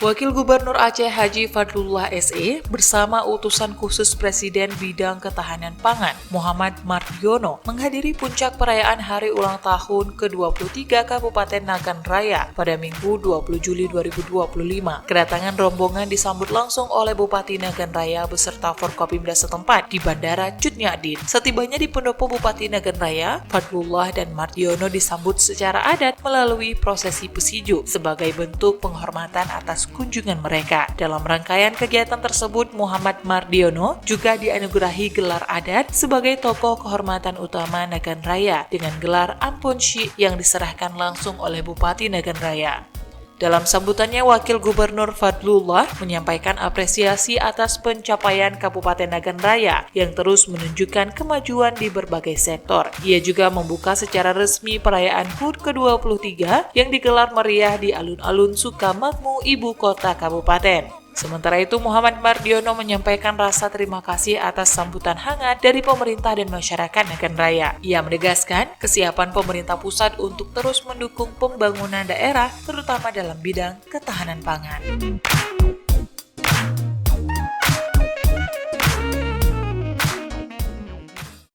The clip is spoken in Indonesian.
Wakil Gubernur Aceh Haji Fadlullah SE bersama utusan khusus Presiden Bidang Ketahanan Pangan Muhammad Mardiono menghadiri puncak perayaan Hari Ulang Tahun ke-23 Kabupaten Nagan Raya pada Minggu 20 Juli 2025. Kedatangan rombongan disambut langsung oleh Bupati Nagan Raya beserta Forkopimda setempat di Bandara Cut Nyak Dien. Setibanya di pendopo Bupati Nagan Raya, Fadlullah dan Mardiono disambut secara adat melalui prosesi pesiju sebagai bentuk penghormatan atas kunjungan mereka. Dalam rangkaian kegiatan tersebut, Muhammad Mardiono juga dianugerahi gelar adat sebagai tokoh kehormatan utama Nagan Raya dengan gelar Ampun Syekh yang diserahkan langsung oleh Bupati Nagan Raya. Dalam sambutannya, Wakil Gubernur Fadlullah menyampaikan apresiasi atas pencapaian Kabupaten Nagan Raya yang terus menunjukkan kemajuan di berbagai sektor. Ia juga membuka secara resmi perayaan HUT ke-23 yang digelar meriah di alun-alun Sukamakmur, ibu kota kabupaten. Sementara itu, Muhammad Mardiono menyampaikan rasa terima kasih atas sambutan hangat dari pemerintah dan masyarakat Nagan Raya. Ia menegaskan kesiapan pemerintah pusat untuk terus mendukung pembangunan daerah, terutama dalam bidang ketahanan pangan.